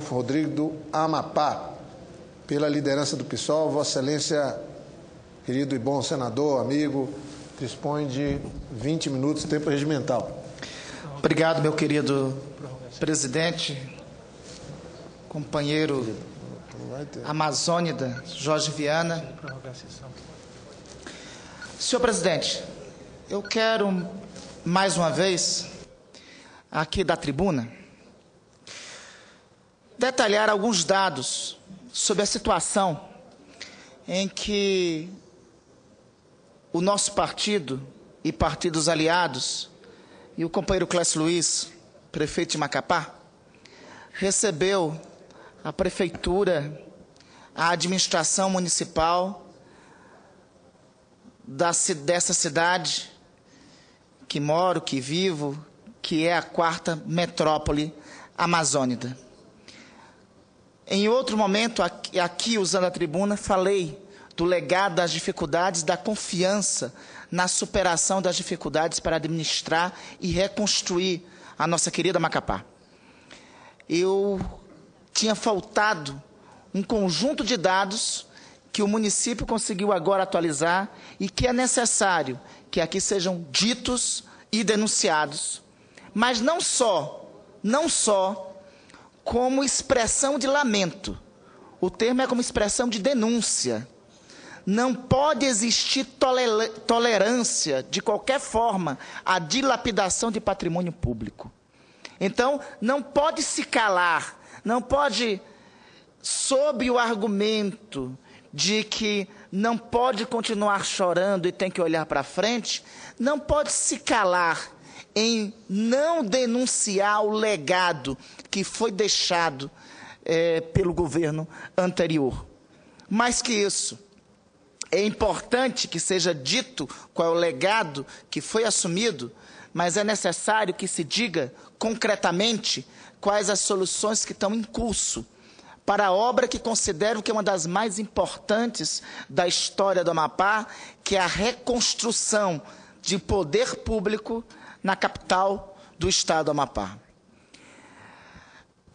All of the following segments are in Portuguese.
Rodrigo do Amapá, pela liderança do PSOL. Vossa Excelência, querido e bom senador, amigo, dispõe de 20 minutos de tempo regimental. Obrigado, meu querido presidente, companheiro amazônida Jorge Viana. Senhor presidente, eu quero, mais uma vez, aqui da tribuna, detalhar alguns dados sobre a situação em que o nosso partido e partidos aliados e o companheiro Clécio Luiz, prefeito de Macapá, recebeu a prefeitura, a administração municipal dessa cidade que moro, que vivo, que é a 4ª metrópole amazônida. Em outro momento, aqui usando a tribuna, falei do legado das dificuldades, da confiança na superação das dificuldades para administrar e reconstruir a nossa querida Macapá. Eu tinha faltado um conjunto de dados que o município conseguiu agora atualizar e que é necessário que aqui sejam ditos e denunciados, mas não só como expressão de lamento. O termo é como expressão de denúncia. Não pode existir tolerância, de qualquer forma, à dilapidação de patrimônio público. Então, não pode se calar, não pode, sob o argumento de que não pode continuar chorando e tem que olhar para frente, não pode se calar em não denunciar o legado que foi deixado pelo governo anterior. Mais que isso, é importante que seja dito qual é o legado que foi assumido, mas é necessário que se diga concretamente quais as soluções que estão em curso para a obra que considero que é uma das mais importantes da história do Amapá, que é a reconstrução de poder público na capital do estado do Amapá.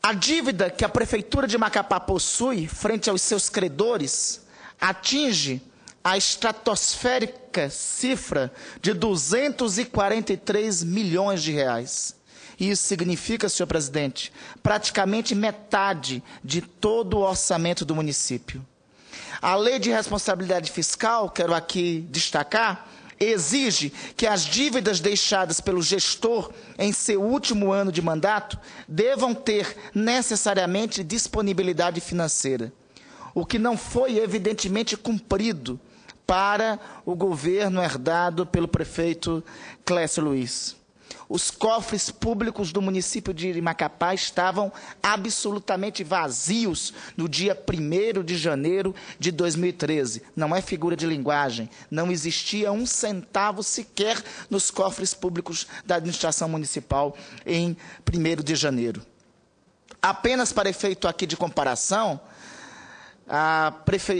A dívida que a Prefeitura de Macapá possui frente aos seus credores atinge a estratosférica cifra de 243 milhões de reais. Isso significa, senhor presidente, praticamente metade de todo o orçamento do município. A Lei de Responsabilidade Fiscal, quero aqui destacar, exige que as dívidas deixadas pelo gestor em seu último ano de mandato devam ter necessariamente disponibilidade financeira, o que não foi evidentemente cumprido para o governo herdado pelo prefeito Clécio Luiz. Os cofres públicos do município de Macapá estavam absolutamente vazios no dia 1º de janeiro de 2013. Não é figura de linguagem. Não existia um centavo sequer nos cofres públicos da administração municipal em 1º de janeiro. Apenas para efeito aqui de comparação,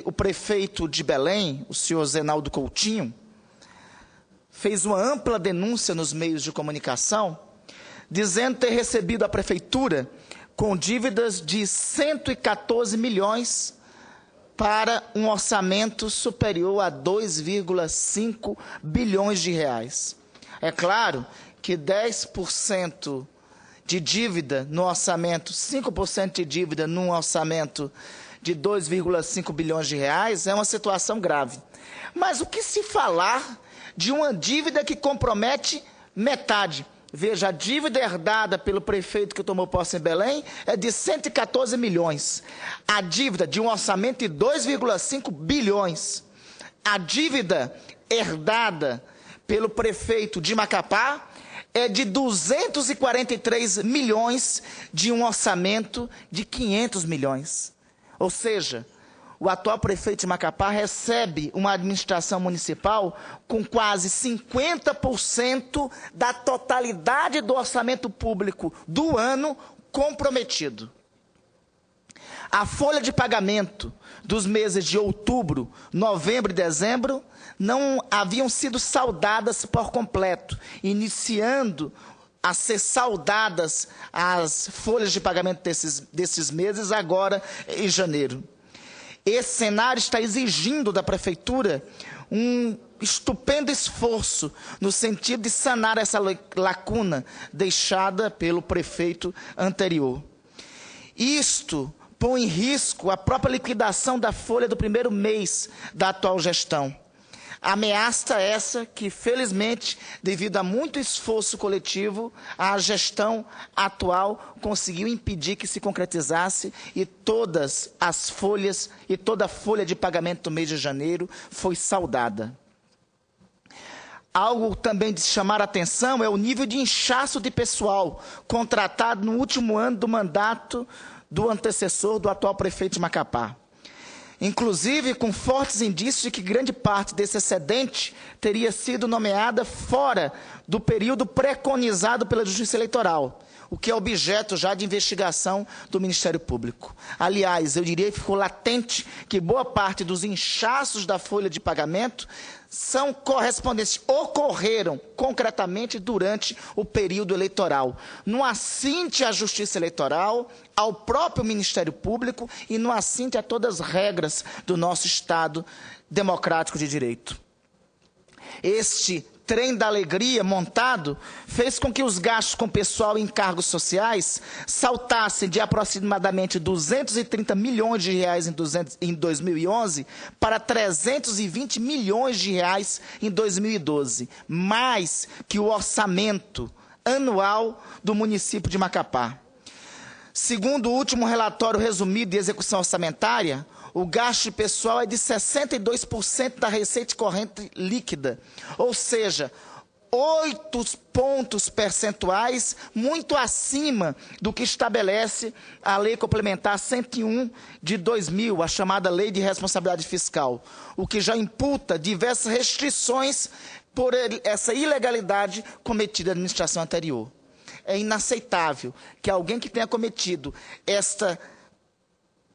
o prefeito de Belém, o senhor Zenaldo Coutinho, fez uma ampla denúncia nos meios de comunicação, dizendo ter recebido a prefeitura com dívidas de 114 milhões para um orçamento superior a 2,5 bilhões de reais. É claro que 10% de dívida no orçamento, 5% de dívida num orçamento de 2,5 bilhões de reais é uma situação grave. Mas o que se falar de uma dívida que compromete metade? Veja, a dívida herdada pelo prefeito que tomou posse em Belém é de 114 milhões. A dívida de um orçamento de 2,5 bilhões. A dívida herdada pelo prefeito de Macapá é de 243 milhões de um orçamento de 500 milhões. Ou seja, o atual prefeito de Macapá recebe uma administração municipal com quase 50% da totalidade do orçamento público do ano comprometido. A folha de pagamento dos meses de outubro, novembro e dezembro não haviam sido saldadas por completo, iniciando a ser saudadas as folhas de pagamento desses meses agora em janeiro. Esse cenário está exigindo da Prefeitura um estupendo esforço no sentido de sanar essa lacuna deixada pelo prefeito anterior. Isto põe em risco a própria liquidação da folha do primeiro mês da atual gestão. Ameaça essa que, felizmente, devido a muito esforço coletivo, a gestão atual conseguiu impedir que se concretizasse e todas as folhas e toda a folha de pagamento do mês de janeiro foi saldada. Algo também de chamar a atenção é o nível de inchaço de pessoal contratado no último ano do mandato do antecessor do atual prefeito de Macapá. Inclusive com fortes indícios de que grande parte desse excedente teria sido nomeada fora do período preconizado pela Justiça Eleitoral, o que é objeto já de investigação do Ministério Público. Aliás, eu diria que ficou latente que boa parte dos inchaços da folha de pagamento são correspondentes, ocorreram concretamente durante o período eleitoral, no assinte à Justiça Eleitoral, ao próprio Ministério Público e no assinte a todas as regras do nosso Estado democrático de direito. Este trem da alegria montado fez com que os gastos com pessoal e encargos sociais saltassem de aproximadamente 230 milhões de reais em 2011 para 320 milhões de reais em 2012, mais que o orçamento anual do município de Macapá. Segundo o último relatório resumido de execução orçamentária, o gasto de pessoal é de 62% da receita corrente líquida, ou seja, 8 pontos percentuais muito acima do que estabelece a Lei Complementar 101 de 2000, a chamada Lei de Responsabilidade Fiscal, o que já imputa diversas restrições por essa ilegalidade cometida na administração anterior. É inaceitável que alguém que tenha cometido esta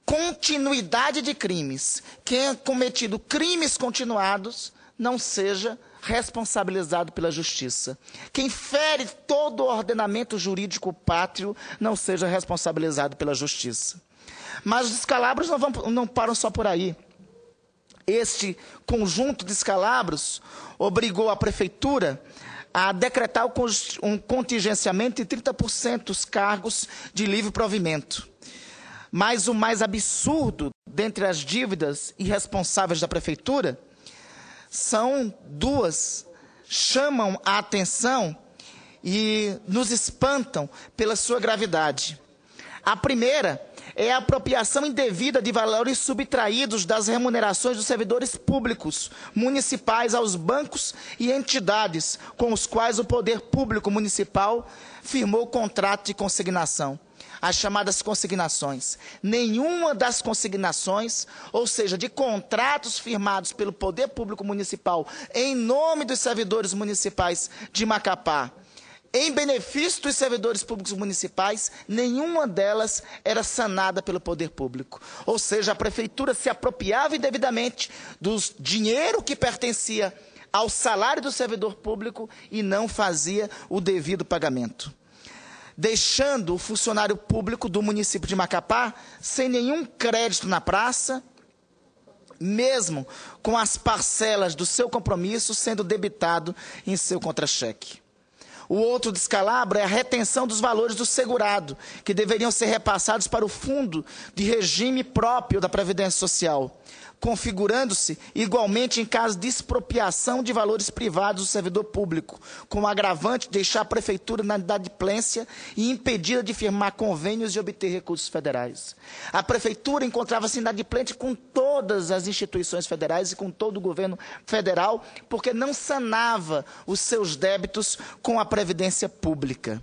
continuidade de crimes, que tenha cometido crimes continuados, não seja responsabilizado pela justiça. Quem fere todo o ordenamento jurídico pátrio não seja responsabilizado pela justiça. Mas os descalabros não param só por aí. Este conjunto de descalabros obrigou a Prefeitura a decretar um contingenciamento de 30% dos cargos de livre provimento. Mas o mais absurdo dentre as dívidas irresponsáveis da Prefeitura são duas, chamam a atenção e nos espantam pela sua gravidade. A primeira é a apropriação indevida de valores subtraídos das remunerações dos servidores públicos municipais aos bancos e entidades com os quais o poder público municipal firmou contrato de consignação. As chamadas consignações. Nenhuma das consignações, ou seja, de contratos firmados pelo Poder Público Municipal em nome dos servidores municipais de Macapá, em benefício dos servidores públicos municipais, nenhuma delas era sanada pelo Poder Público. Ou seja, a Prefeitura se apropriava indevidamente do dinheiro que pertencia ao salário do servidor público e não fazia o devido pagamento, deixando o funcionário público do município de Macapá sem nenhum crédito na praça, mesmo com as parcelas do seu compromisso sendo debitado em seu contra-cheque. O outro descalabro é a retenção dos valores do segurado, que deveriam ser repassados para o fundo de regime próprio da Previdência Social, configurando-se igualmente em caso de expropriação de valores privados do servidor público, com o agravante de deixar a Prefeitura na inadimplência e impedida de firmar convênios e obter recursos federais. A Prefeitura encontrava-se inadimplente com todas as instituições federais e com todo o governo federal, porque não sanava os seus débitos com a Previdência Pública.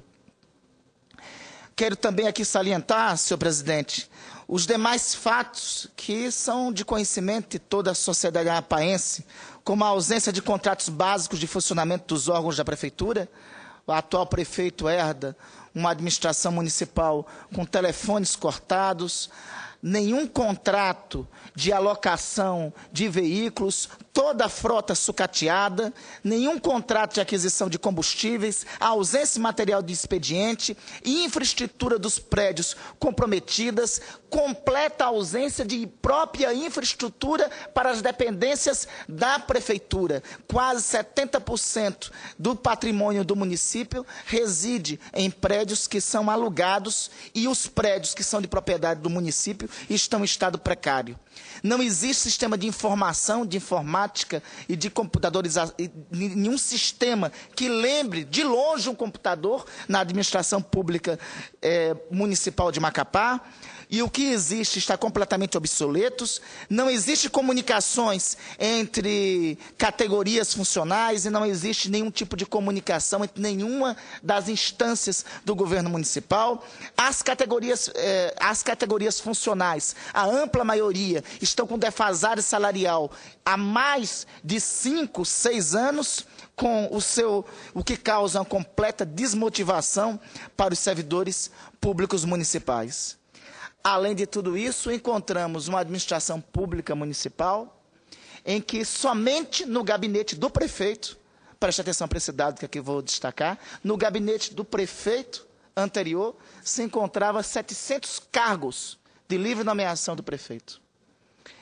Quero também aqui salientar, senhor presidente, os demais fatos que são de conhecimento de toda a sociedade amapaense, como a ausência de contratos básicos de funcionamento dos órgãos da Prefeitura. O atual prefeito herda uma administração municipal com telefones cortados, nenhum contrato de alocação de veículos, toda a frota sucateada, nenhum contrato de aquisição de combustíveis, a ausência de material de expediente, infraestrutura dos prédios comprometidas, completa ausência de própria infraestrutura para as dependências da prefeitura. Quase 70% do patrimônio do município reside em prédios que são alugados e os prédios que são de propriedade do município estão em estado precário. Não existe sistema de informação, de informática e de computadorização, nenhum sistema que lembre de longe um computador na administração pública municipal de Macapá. E o que existe está completamente obsoletos, não existe comunicações entre categorias funcionais e não existe nenhum tipo de comunicação entre nenhuma das instâncias do governo municipal. As categorias funcionais, a ampla maioria, estão com defasagem salarial há mais de 5, 6 anos, com o que causa uma completa desmotivação para os servidores públicos municipais. Além de tudo isso, encontramos uma administração pública municipal em que somente no gabinete do prefeito, preste atenção para esse dado que aqui vou destacar, no gabinete do prefeito anterior se encontrava 700 cargos de livre nomeação do prefeito.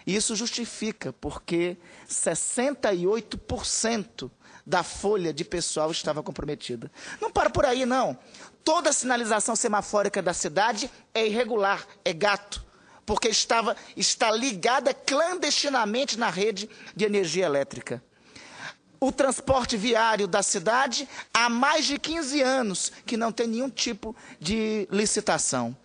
Isso justifica porque 68% da folha de pessoal estava comprometida. Não para por aí, não. Toda a sinalização semafórica da cidade é irregular, é gato, porque está ligada clandestinamente na rede de energia elétrica. O transporte viário da cidade há mais de 15 anos que não tem nenhum tipo de licitação.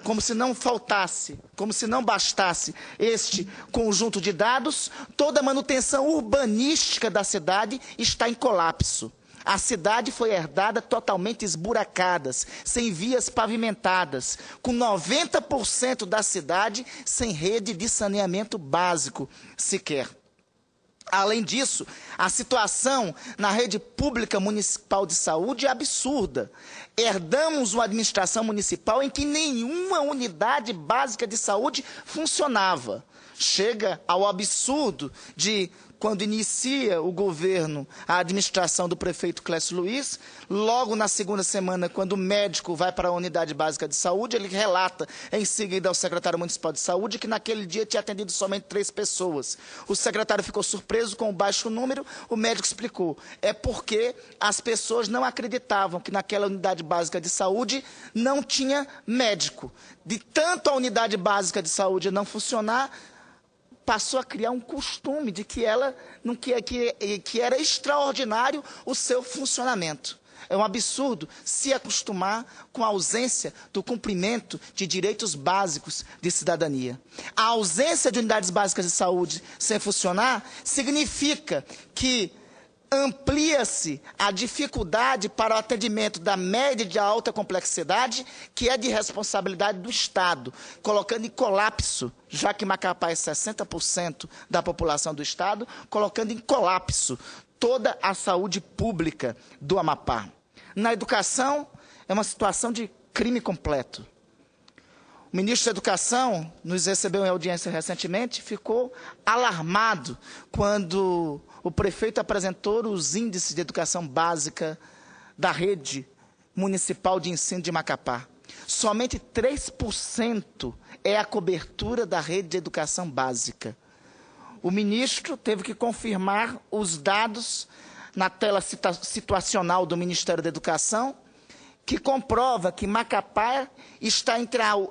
Como se não faltasse, como se não bastasse este conjunto de dados, toda a manutenção urbanística da cidade está em colapso. A cidade foi herdada totalmente esburacadas, sem vias pavimentadas, com 90% da cidade sem rede de saneamento básico sequer. Além disso, a situação na rede pública municipal de saúde é absurda. Herdamos uma administração municipal em que nenhuma unidade básica de saúde funcionava. Chega ao absurdo de, quando inicia o governo, a administração do prefeito Clécio Luiz, logo na segunda semana, quando o médico vai para a unidade básica de saúde, ele relata em seguida ao secretário municipal de saúde que naquele dia tinha atendido somente 3 pessoas. O secretário ficou surpreso com o baixo número, o médico explicou. É porque as pessoas não acreditavam que naquela unidade básica de saúde não tinha médico. De tanto a unidade básica de saúde não funcionar, passou a criar um costume de que era extraordinário o seu funcionamento. É um absurdo se acostumar com a ausência do cumprimento de direitos básicos de cidadania. A ausência de unidades básicas de saúde sem funcionar significa que amplia-se a dificuldade para o atendimento da média e de alta complexidade, que é de responsabilidade do Estado, colocando em colapso, já que Macapá é 60% da população do Estado, colocando em colapso toda a saúde pública do Amapá. Na educação, é uma situação de crime completo. O ministro da Educação nos recebeu em audiência recentemente, ficou alarmado quando o prefeito apresentou os índices de educação básica da rede municipal de ensino de Macapá. Somente 3% é a cobertura da rede de educação básica. O ministro teve que confirmar os dados na tela situacional do Ministério da Educação, que comprova que Macapá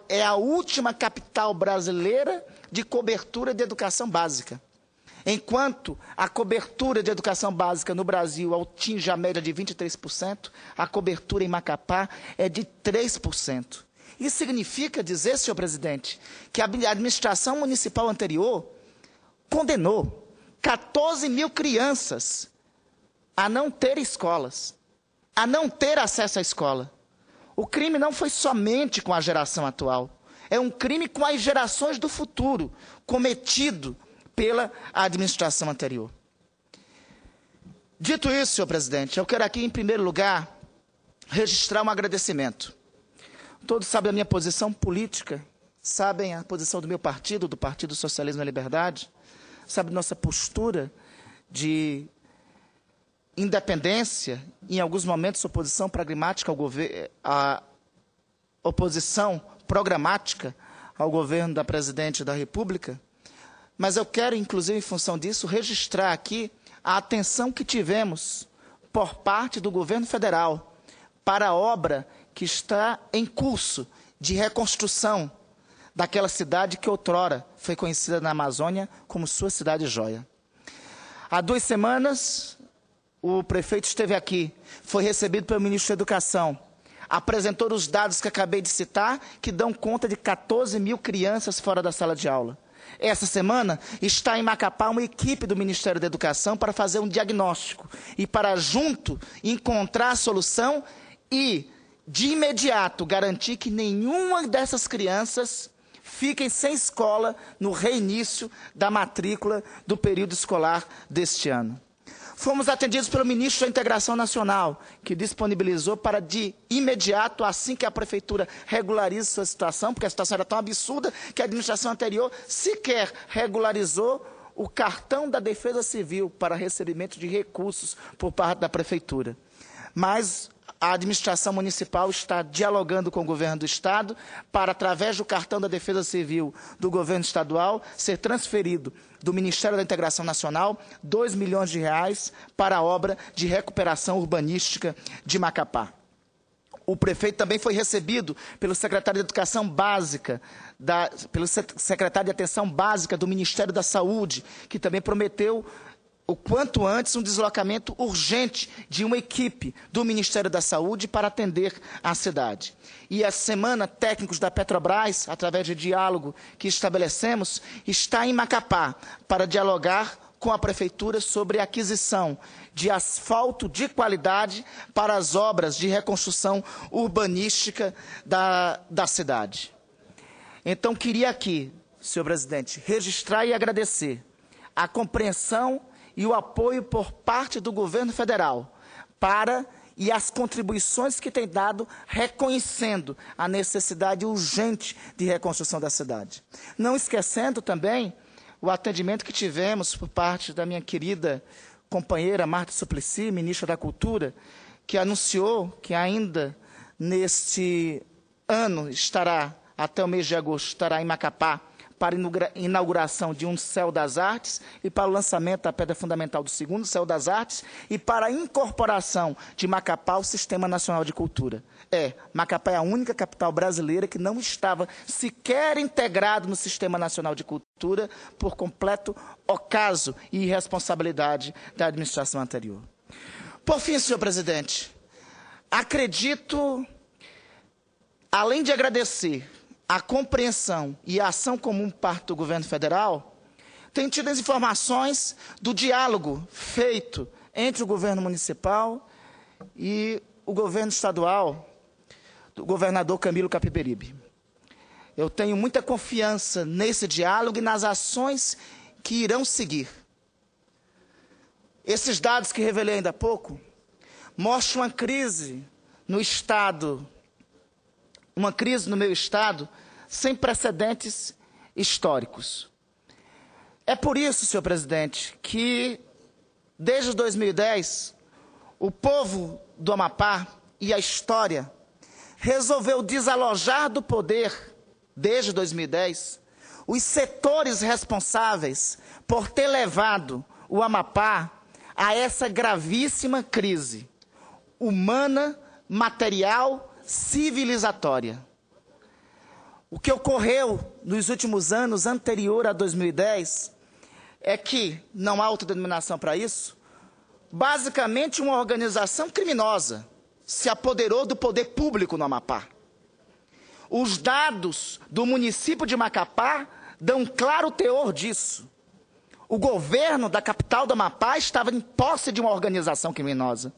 é a última capital brasileira de cobertura de educação básica. Enquanto a cobertura de educação básica no Brasil atinge a média de 23%, a cobertura em Macapá é de 3%. Isso significa dizer, senhor presidente, que a administração municipal anterior condenou 14 mil crianças a não ter escolas, a não ter acesso à escola. O crime não foi somente com a geração atual, é um crime com as gerações do futuro, cometido pela administração anterior. Dito isso, senhor presidente, eu quero aqui, em primeiro lugar, registrar um agradecimento. Todos sabem a minha posição política, sabem a posição do meu partido, do Partido Socialismo e Liberdade, sabe nossa postura de independência, em alguns momentos oposição pragmática ao governo, a oposição programática ao governo da Presidente da República, mas eu quero, inclusive, em função disso, registrar aqui a atenção que tivemos por parte do governo federal para a obra que está em curso de reconstrução daquela cidade que outrora foi conhecida na Amazônia como sua cidade joia. Há 2 semanas, o prefeito esteve aqui, foi recebido pelo ministro da Educação, apresentou os dados que acabei de citar, que dão conta de 14 mil crianças fora da sala de aula. Essa semana está em Macapá uma equipe do Ministério da Educação para fazer um diagnóstico e para, junto, encontrar a solução e, de imediato, garantir que nenhuma dessas crianças fiquem sem escola no reinício da matrícula do período escolar deste ano. Fomos atendidos pelo ministro da Integração Nacional, que disponibilizou para, de imediato, assim que a prefeitura regularize sua situação, porque a situação era tão absurda que a administração anterior sequer regularizou o cartão da Defesa Civil para recebimento de recursos por parte da prefeitura. Mas a administração municipal está dialogando com o governo do Estado para, através do cartão da Defesa Civil do governo estadual, ser transferido do Ministério da Integração Nacional R$2 milhões para a obra de recuperação urbanística de Macapá. O prefeito também foi recebido pelo secretário de Educação Básica, pelo secretário de Atenção Básica do Ministério da Saúde, que também prometeu o quanto antes um deslocamento urgente de uma equipe do Ministério da Saúde para atender a cidade. E essa semana, técnicos da Petrobras, através de diálogo que estabelecemos, está em Macapá para dialogar com a Prefeitura sobre a aquisição de asfalto de qualidade para as obras de reconstrução urbanística da cidade. Então, queria aqui, senhor presidente, registrar e agradecer a compreensão e o apoio por parte do governo federal e as contribuições que tem dado, reconhecendo a necessidade urgente de reconstrução da cidade. Não esquecendo também o atendimento que tivemos por parte da minha querida companheira Marta Suplicy, ministra da Cultura, que anunciou que ainda neste ano até o mês de agosto, estará em Macapá para a inauguração de um Céu das Artes e para o lançamento da pedra fundamental do segundo Céu das Artes e para a incorporação de Macapá ao Sistema Nacional de Cultura. Macapá é a única capital brasileira que não estava sequer integrado no Sistema Nacional de Cultura por completo ocaso e irresponsabilidade da administração anterior. Por fim, senhor presidente, acredito, além de agradecer a compreensão e a ação comum por parte do governo federal, tem tido as informações do diálogo feito entre o governo municipal e o governo estadual, do governador Camilo Capiberibe. Eu tenho muita confiança nesse diálogo e nas ações que irão seguir. Esses dados que revelei ainda há pouco mostram uma crise no Estado, uma crise no meu Estado sem precedentes históricos. É por isso, senhor presidente, que desde 2010, o povo do Amapá e a história resolveu desalojar do poder, desde 2010, os setores responsáveis por ter levado o Amapá a essa gravíssima crise humana, material, civilizatória. O que ocorreu nos últimos anos, anterior a 2010, é que, não há autodenominação para isso, basicamente uma organização criminosa se apoderou do poder público no Amapá. Os dados do município de Macapá dão claro teor disso. O governo da capital do Amapá estava em posse de uma organização criminosa.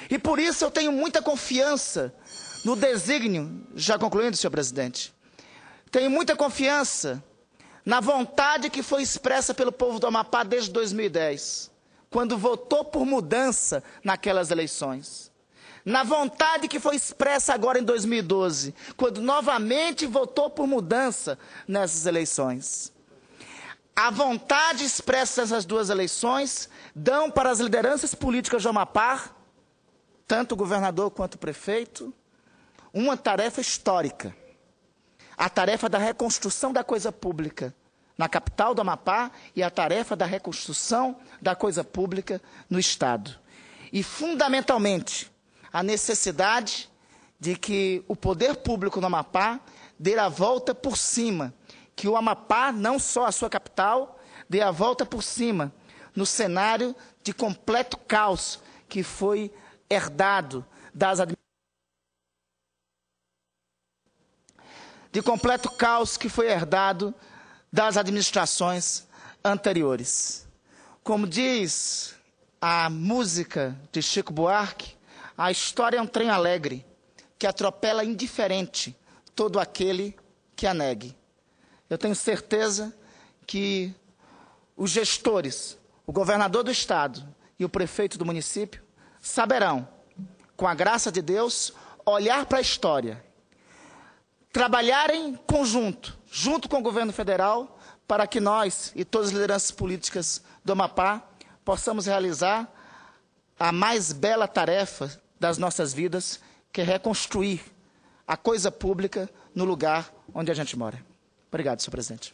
E por isso eu tenho muita confiança no desígnio, já concluindo, senhor presidente, tenho muita confiança na vontade que foi expressa pelo povo do Amapá desde 2010, quando votou por mudança naquelas eleições. Na vontade que foi expressa agora em 2012, quando novamente votou por mudança nessas eleições. a vontade expressa nessas duas eleições dão para as lideranças políticas do Amapá, tanto o governador quanto o prefeito, uma tarefa histórica. A tarefa da reconstrução da coisa pública na capital do Amapá e a tarefa da reconstrução da coisa pública no Estado. E, fundamentalmente, a necessidade de que o poder público no Amapá dê a volta por cima, que o Amapá, não só a sua capital, dê a volta por cima no cenário de completo caos que foi herdado das administrações anteriores. Como diz a música de Chico Buarque, a história é um trem alegre que atropela indiferente todo aquele que a negue. Eu tenho certeza que os gestores, o governador do Estado e o prefeito do município saberão, com a graça de Deus, olhar para a história, trabalhar em conjunto, junto com o governo federal, para que nós e todas as lideranças políticas do Amapá possamos realizar a mais bela tarefa das nossas vidas, que é reconstruir a coisa pública no lugar onde a gente mora. Obrigado, senhor presidente.